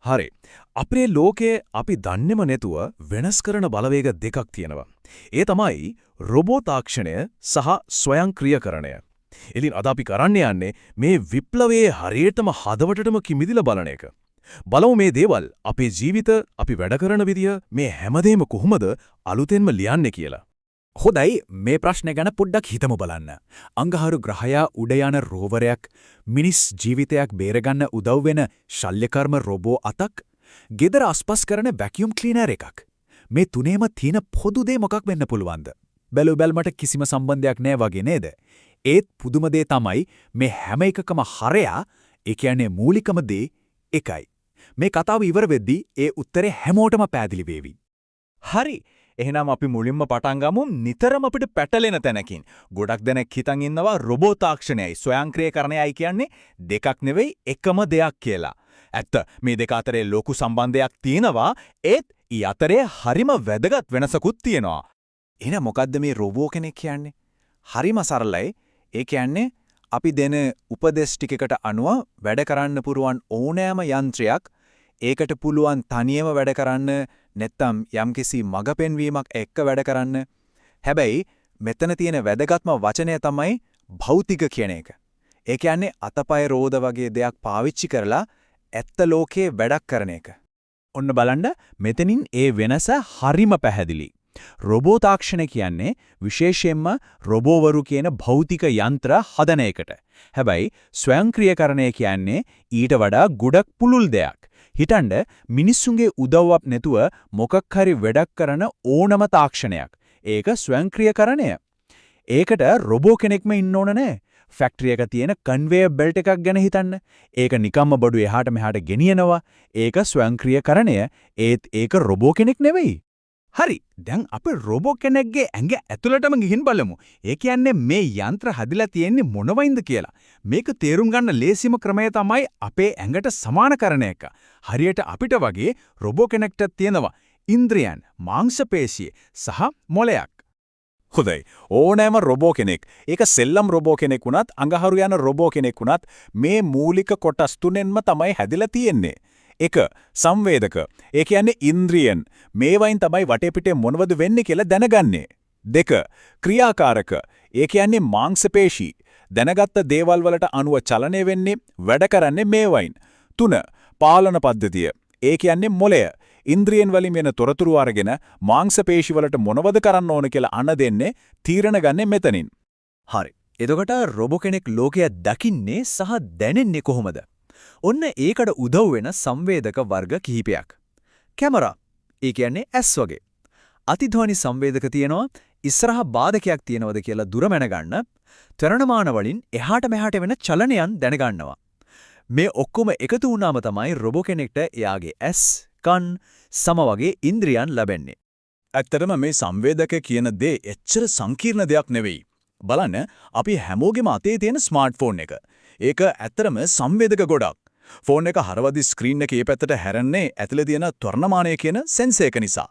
හරි. අපේ ලෝකයේ අපි දන්නේම නැතුව වෙනස් කරන බලවේග දෙකක් තියෙනවා. ඒ තමයි රොබෝ තාක්ෂණය සහ ස්වයංක්‍රීයකරණය. ඉතින් අද අපි කරන්න යන්නේ මේ විප්ලවයේ හරියටම හදවතටම කිමිදිලා බලන එක. බලමු මේ දේවල් අපේ ජීවිත, අපි වැඩ කරන විදිය, මේ හැමදේම කොහොමද අලුතෙන්ම ලියන්නේ කියලා. හොඳයි මේ ප්‍රශ්නේ ගැන පොඩ්ඩක් හිතමු බලන්න. අංගහරු ග්‍රහයා උඩ යන රෝවරයක්, මිනිස් ජීවිතයක් බේරගන්න උදව් වෙන ශල්‍යකර්ම රොබෝ අතක්, ගෙදර අස්පස් කරන වැකියුම් ක්ලීනර් එකක්. මේ තුනේම තියෙන පොදු දේ මොකක් වෙන්න පුළුවන්ද? බැලුවල්මට කිසිම සම්බන්ධයක් නැහැ වගේ නේද? ඒත් පුදුම දේ තමයි මේ හැම එකකම හරයා, ඒ කියන්නේ මූලිකම දේ එකයි. මේ කතාව ඉවර වෙද්දී ඒ උත්තරේ හැමෝටම පැහැදිලි වේවි. හරි. එහෙනම් අපි මුලින්ම පටන් ගමු නිතරම අපිට පැටලෙන තැනකින්. ගොඩක් දෙනෙක් හිතන් ඉන්නවා රොබෝ තාක්ෂණයයි ස්වයංක්‍රීයකරණයයි කියන්නේ දෙකක් නෙවෙයි එකම දෙයක් කියලා. ඇත්ත මේ දෙක අතරේ ලොකු සම්බන්ධයක් තියෙනවා. ඒත් ඊ අතරේ හරිම වැදගත් වෙනසකුත් තියෙනවා. එහෙනම් මොකද්ද මේ රොබෝ කෙනෙක් කියන්නේ? හරිම සරලයි. ඒ කියන්නේ අපි දෙන උපදේශ ටිකකට අනුව වැඩ කරන්න පුරුවන් ඕනෑම යන්ත්‍රයක් ඒකට පුළුවන් තනියම වැඩ කරන්න නැත්නම් යම්කිසි මඟ පෙන්වීමක් එක්ක වැඩ කරන්න. හැබැයි මෙතන තියෙන වැදගත්ම වචනය තමයි භෞතික කියන එක. ඒ කියන්නේ අතපය රෝද වගේ දෙයක් පාවිච්චි කරලා ඇත්ත ලෝකේ වැඩක් කරන එක. ඔන්න බලන්න මෙතනින් ඒ වෙනස හරිම පැහැදිලි. රොබෝ තාක්ෂණ කියන්නේ විශේෂයෙන්ම රොබෝවරු කියන භෞතික යන්ත්‍ර හදන එකට. හැබැයි ස්වයංක්‍රීයකරණය කියන්නේ ඊට වඩා ගොඩක් පුළුල් දෙයක්. හිතන්න මිනිස්සුන්ගේ උදව්වක් නැතුව මොකක් හරි වැඩක් කරන ඕනම තාක්ෂණයක්. ඒක ස්වයංක්‍රීයකරණය. ඒකට රොබෝ කෙනෙක්ම ඉන්න ඕන නෑ. ෆැක්ටරි එක තියෙන කන්වේයර් බෙල්ට් එකක් ගැන හිතන්න. ඒක නිකම්ම බඩු එහාට මෙහාට ගෙනියනවා. ඒක ස්වයංක්‍රීයකරණය. ඒත් ඒක රොබෝ කෙනෙක් නෙවෙයි. හරි. දැන් අපි රොබෝ කෙනෙක්ගේ ඇඟ ඇතුළටම ගිහින් බලමු. ඒ කියන්නේ මේ යන්ත්‍ර හදිලා තියෙන්නේ මොනවයින්ද කියලා. මේක තේරුම් ගන්න ලේසිම ක්‍රමය තමයි අපේ ඇඟට සමාන කරන එක. හරියට අපිට වගේ රොබෝ කෙනෙක්ට තියෙනවා ඉන්ද්‍රියන්, මාංශපේශී සහ මොළයක්. හොඳයි. ඕනෑම රොබෝ කෙනෙක්, ඒක සෙල්ලම් රොබෝ කෙනෙක් වුණත්, අඟහරු යන රොබෝ කෙනෙක් වුණත් මේ මූලික කොටස් තුනෙන්ම තමයි හැදිලා තියෙන්නේ. 1. සංවේදක. ඒ කියන්නේ ඉන්ද්‍රියන්. මේවයින් තමයි වටේ පිටේ මොනවද වෙන්නේ කියලා දැනගන්නේ. 2. ක්‍රියාකාරක. ඒ කියන්නේ මාංශපේශී. දැනගත්ත දේවල් වලට අනුව චලනය වෙන්නේ, වැඩ කරන්නේ මේවයින්. 3. පාලන පද්ධතිය. ඒ කියන්නේ මොළය. ඉන්ද්‍රියන් වලින් වෙන තොරතුරු අරගෙන මාංශපේශී වලට මොනවද කරන්න ඕන කියලා අණ දෙන්නේ, තීරණ ගන්නේ මෙතනින්. හරි. එතකොට රොබෝ කෙනෙක් ලෝකය දකින්නේ සහ දැනෙන්නේ කොහොමද? ඔන්න ඒකට උදව් වෙන සංවේදක වර්ග කිහිපයක්. කැමරා. ඒ කියන්නේ ඇස් වගේ. අතිධ්වනි සංවේදක තියෙනවා. ඉස්සරහා බාධකයක් තියෙනවද කියලා දුර මැනගන්න. ත්වරණමාන වලින් එහාට මෙහාට වෙන චලනයන් දැනගන්නවා. මේ ඔක්කොම එකතු වුණාම තමයි රොබෝ කෙනෙක්ට එයාගේ ඇස්, කන් සම වගේ ඉන්ද්‍රියන් ලැබෙන්නේ. ඇත්තටම මේ සංවේදක කියන දේ එච්චර සංකීර්ණ දෙයක් නෙවෙයි. බලන්න අපි හැමෝගෙම අතේ තියෙන ස්මාර්ට්ෆෝන් එක. ඒක ඇත්තටම සංවේදක ගොඩක්. ෆෝන් එක හරවද්දි ස්ක්‍රීන් එකේ මේ පැත්තට හැරෙන්නේ ඇතුලේ තියෙන ත්වරණමානය කියන සෙන්සර් එක නිසා.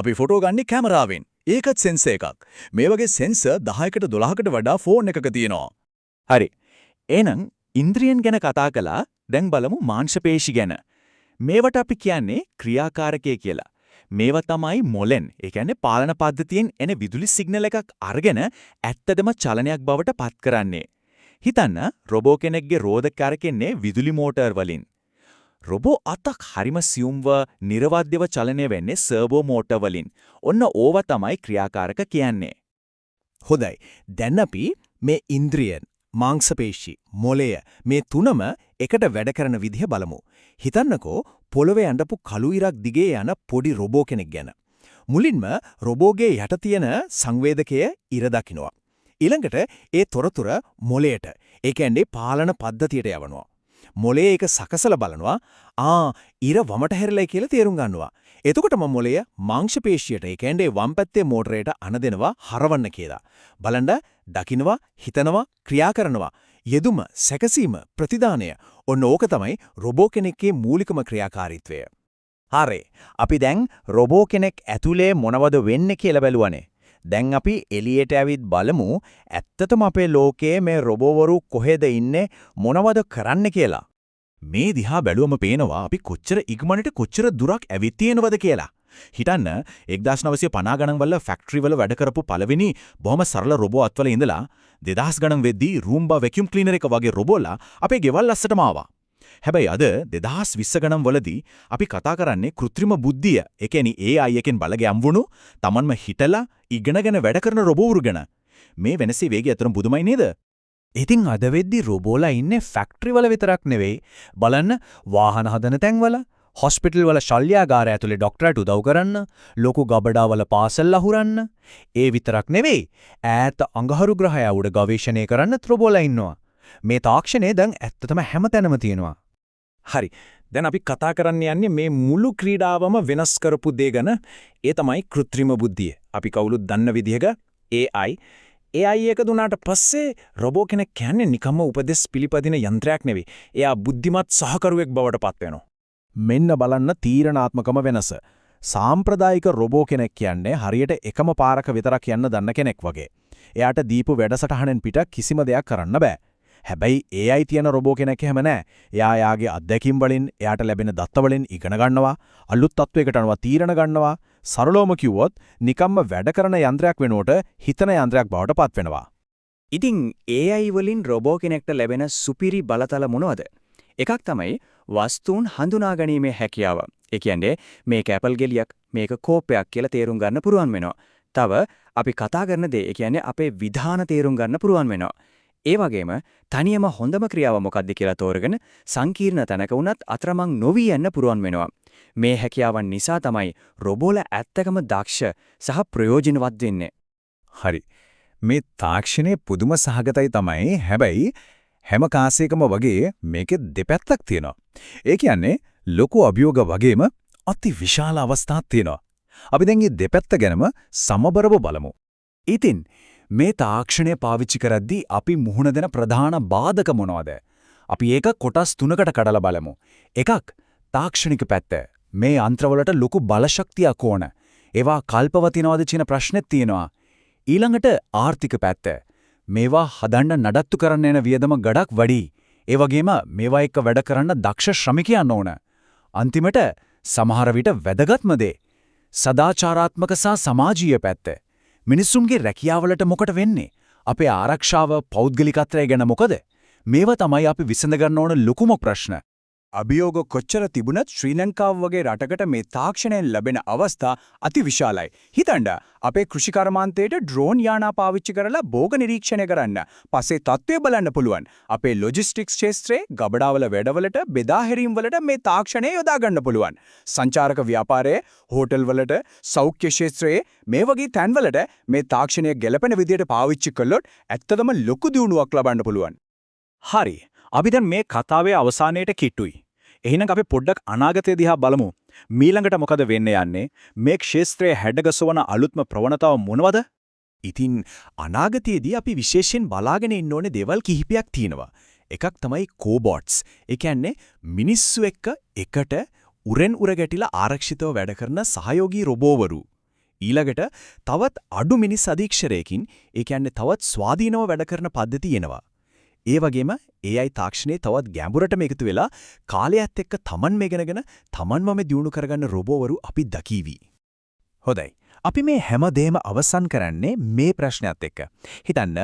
අපි ෆොටෝ ගන්නේ කැමරාවෙන්. ඒකත් සෙන්සර් එකක්. මේ වගේ සෙන්සර් 10කට 12කට වඩා ෆෝන් එකක තියෙනවා. හරි. එහෙනම් ඉන්ද්‍රියන් ගැන කතා කළා. දැන් බලමු මාංශපේශි ගැන. මේවට අපි කියන්නේ ක්‍රියාකාරකය කියලා. මේවා තමයි මොලෙන්, ඒ කියන්නේ පාලන පද්ධතියෙන් එන විදුලි සිග්නල් එකක් අරගෙන ඇත්තටම චලනයක් බවට පත් කරන්නේ. හිතන්න රොබෝ කෙනෙක්ගේ රෝදක කරකෙන්නේ විදුලි මෝටර් වලින්. රොබෝ අතක් හරිම සියුම්ව නිර්වාද්‍යව චලනය වෙන්නේ සර්වෝ මෝටර් වලින්. ඔන්න ඕවා තමයි ක්‍රියාකාරක කියන්නේ. හොඳයි. දැන් අපි මේ ඉන්ද්‍රියන්, මාංශපේශී, මොළය මේ තුනම එකට වැඩ කරන විදිහ බලමු. හිතන්නකෝ පොළවේ අඬපු කළු ඉරක් දිගේ යන පොඩි රොබෝ කෙනෙක් ගැන. මුලින්ම රොබෝගේ යට තියෙන සංවේදකය ඉර දකින්නවා. ඊළඟට ඒ තොරතුර මොළයට, ඒ කියන්නේ පාලන පද්ධතියට යවනවා. මොළය ඒක සකසලා බලනවා. ඉර වමට හැරිලා කියලා තේරුම් ගන්නවා. එතකොටම මොළය මාංශපේශියට, ඒ කියන්නේ වම් පැත්තේ මෝටරයට අණ දෙනවා හරවන්න කියලා. බලන්න දකින්නවා, හිතනවා, ක්‍රියා කරනවා. යෙදුම, සැකසීම, ප්‍රතිදානය. ඔන්න ඕක තමයි රොබෝ කෙනෙක්ගේ මූලිකම ක්‍රියාකාරීත්වය. හරි. අපි දැන් රොබෝ කෙනෙක් ඇතුලේ මොනවද වෙන්නේ කියලා බැලුවානේ. දැන් අපි එළියට ඇවිත් බලමු ඇත්තටම අපේ ලෝකයේ මේ රොබෝවරු කොහෙද ඉන්නේ, මොනවද කරන්න කියලා. මේ දිහා බැලුවම පේනවා අපි කොච්චර ඉක්මනට කොච්චර දුරක් ඇවිත් තියෙනවද කියලා. හිතන්න 1950 ගණන් වල ෆැක්ටරි වල වැඩ කරපු පළවෙනි බොහොම සරල රොබෝ අත්වල ඉඳලා 2000 ගණන් වෙද්දී රූම්බා වැකියුම් ක්ලීනර් එක වගේ රොබෝලා අපේ ගෙවල් අස්සටම ආවා. හැබැයි අද 2020 ගණන් වලදී අපි කතා කරන්නේ කෘත්‍රිම බුද්ධිය, ඒ කියන්නේ AI එකෙන් බලගෑම් වුණු Tamanම හිතලා ඉගෙනගෙන වැඩ කරන රොබෝවරු ගැන. මේ වෙනසේ වේගය අතරම බුදුමයි නේද? ඉතින් අද වෙද්දි රොබෝලා ඉන්නේ ෆැක්ටරි වල විතරක් නෙවෙයි. බලන්න වාහන හදන තැන්වල, හොස්පිටල් වල ශල්‍යාගාර ඇතුලේ ડોක්ටර්ට උදව් කරන්න, ලොකු ගබඩාවල පාසල් අහුරන්න. ඒ විතරක් නෙවෙයි. ඈත අඟහරු ග්‍රහය උඩ ගවේෂණය කරන්නත් රොබෝලා ඉන්නවා. මේ තාක්ෂණය දැන් ඇත්තටම හැමතැනම තියෙනවා. හරි. දැන් අපි කතා කරන්න යන්නේ මේ මුළු ක්‍රීඩාවම වෙනස් කරපු දේ ගැන. ඒ තමයි කෘත්‍රිම බුද්ධිය. අපි කවුරුත් දන්න විදිහක AI. AI එක දුනාට පස්සේ රොබෝ කෙනෙක් කියන්නේ නිකම්ම උපදෙස් පිළිපදින යන්ත්‍රයක් නෙවෙයි. එයා බුද්ධිමත් සහකරුවෙක් බවට පත් වෙනවා. මෙන්න බලන්න තීරණාත්මකම වෙනස. සාම්ප්‍රදායික රොබෝ කෙනෙක් කියන්නේ හරියට එකම පාරක විතරක් යන්න දන්න කෙනෙක් වගේ. එයාට දීපු වැඩසටහනෙන් පිට කිසිම දෙයක් කරන්න බෑ. හැබැයි AI තියන රොබෝ කෙනෙක් එහෙම නෑ. එයා යාගේ අත්දැකීම් වලින්, එයාට ලැබෙන දත්ත වලින් ඉගෙන ගන්නවා, අලුත් තත්වයකට අනුව තීරණ ගන්නවා. සරලවම කිව්වොත් නිකම්ම වැඩ කරන යන්ත්‍රයක් වෙනුවට හිතන යන්ත්‍රයක් බවට පත් වෙනවා. ඉතින් AI වලින් රොබෝ කෙනෙක්ට ලැබෙන සුපිරි බලතල මොනවද? එකක් තමයි වස්තුන් හඳුනා ගැනීමේ හැකියාව. ඒ කියන්නේ මේක ඇපල් ගෙලියක්, මේක කෝපයක් කියලා තේරුම් ගන්න පුරුවන් වෙනවා. තව අපි කතා කරන දේ, ඒ කියන්නේ අපේ විධාන තේරුම් ගන්න පුරුවන් වෙනවා. ඒ වගේම තනියම හොඳම ක්‍රියාව මොකක්ද කියලා තෝරගෙන සංකීර්ණ තැනක වුණත් අතරමං නොවි යන්න පුරුවන් වෙනවා. මේ හැකියාවන් නිසා තමයි රොබෝලා ඇත්තකම දක්ෂ සහ ප්‍රයෝජනවත් වෙන්නේ. හරි. මේ තාක්ෂණයේ පුදුම සහගතයි තමයි. හැබැයි හැම කාසයකම වගේ මේකේ දෙපැත්තක් තියෙනවා. ඒ කියන්නේ ලොකු අභියෝග වගේම අති විශාල අවස්ථාවක් තියෙනවා. අපි දැන් මේ දෙපැත්ත ගැනම සමබරව බලමු. ඉතින් මේ තාක්ෂණය පාවිච්චි කරද්දී අපි මුහුණ දෙන ප්‍රධාන බාධක මොනවද? අපි ඒක කොටස් තුනකට කඩලා බලමු. එකක් තාක්ෂණික පැත්ත. මේ යන්ත්‍රවලට ලොකු බලශක්තියක් ඕන. ඒවා කල්පවතිනවද කියන ප්‍රශ්නෙත් තියෙනවා. ඊළඟට ආර්ථික පැත්ත. මේවා හදන්න නඩත්තු කරන්න යන වියදම ගොඩක් වැඩි. ඒ වගේම මේවා එක්ක වැඩ කරන්න දක්ෂ ශ්‍රමිකයන් ඕන. අන්තිමට සමහර විට වැදගත්ම දේ සදාචාරාත්මක සහ සමාජීය පැත්ත. මිනිසුන්ගේ රැකියාවලට මොකට වෙන්නේ? අපේ ආරක්ෂාව, පෞද්ගලිකත්වය ගැන මොකද? මේවා තමයි අපි විසඳ ගන්න ඕන ලොකුම ප්‍රශ්න. අභියෝග කොච්චර තිබුණත් ශ්‍රී ලංකාව වගේ රටකට මේ තාක්ෂණයෙන් ලැබෙන අවස්ථා අතිවිශාලයි. හිතන්න අපේ කෘෂි කර්මාන්තයට ඩ්‍රෝන් යානා පාවිච්චි කරලා භෝග නිරීක්ෂණය කරන්න. පස්සේ තත්ත්වය බලන්න පුළුවන්. අපේ ලොජිස්ටික්ස් ක්ෂේත්‍රයේ ගබඩාවල වැඩවලට බෙදා හැරීම් වලට මේ තාක්ෂණය යොදා ගන්න පුළුවන්. සංචාරක ව්‍යාපාරයේ, හෝටල් වලට, සෞඛ්‍ය ක්ෂේත්‍රයේ මේ වගේ තැන්වලට මේ තාක්ෂණය ගැළපෙන විදියට පාවිච්චි කළොත් ඇත්තටම ලොකු දියුණුවක් ලබන්න පුළුවන්. හරි. අපි දැන් මේ කතාවේ අවසානයේට කිට්ටුයි. එහෙනම් අපි පොඩ්ඩක් අනාගතය දිහා බලමු. මීළඟට මොකද වෙන්න යන්නේ? මේ ක්ෂේත්‍රයේ හැඩගසවන අලුත්ම ප්‍රවණතාව මොනවද? ඉතින් අනාගතයේදී අපි විශේෂයෙන් බලාගෙන ඉන්න ඕනේ දේවල් කිහිපයක් තියෙනවා. එකක් තමයි කෝබොට්ස්. ඒ කියන්නේ මිනිස්සු එක්ක එකට උරෙන් උර ගැටිලා ආරක්ෂිතව වැඩ කරන සහයෝගී රොබෝවරු. ඊළඟට තවත් අඩු මිනිස් අධීක්ෂරයකින්, ඒ කියන්නේ තවත් ස්වාධීනව වැඩ කරන පද්ධති එනවා. ඒ වගේම AI තාක්ෂණයේ තවත් ගැඹුරටම එකතු වෙලා කාලයත් එක්ක තමන්ම ඉගෙනගෙන තමන්වම දියුණු කරගන්න රොබෝවරු අපි දකීවි. හොඳයි. අපි මේ හැමදේම අවසන් කරන්නේ මේ ප්‍රශ්නයත් එක්ක. හිතන්න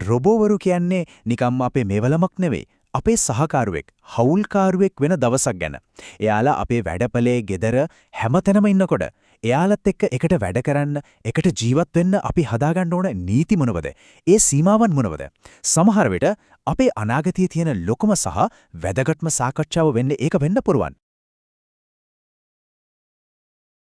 රොබෝවරු කියන්නේ නිකම්ම අපේ මේවලමක් නෙවෙයි. අපේ සහකාරුවෙක්, හවුල්කාරුවෙක් වෙන දවසක් ගැන. එයාලා අපේ වැඩපලේ, ගෙදර හැමතැනම ඉන්නකොට එයාලත් එක්ක එකට වැඩ කරන්න, එකට ජීවත් වෙන්න අපි හදාගන්න ඕන නීති මොනවද? ඒ සීමාවන් මොනවද? සමහර විට අපේ අනාගතයේ තියෙන ලොකුම සහ වැදගත්ම සාකච්ඡාව වෙන්නේ ඒක වෙන්න පුරුවන්.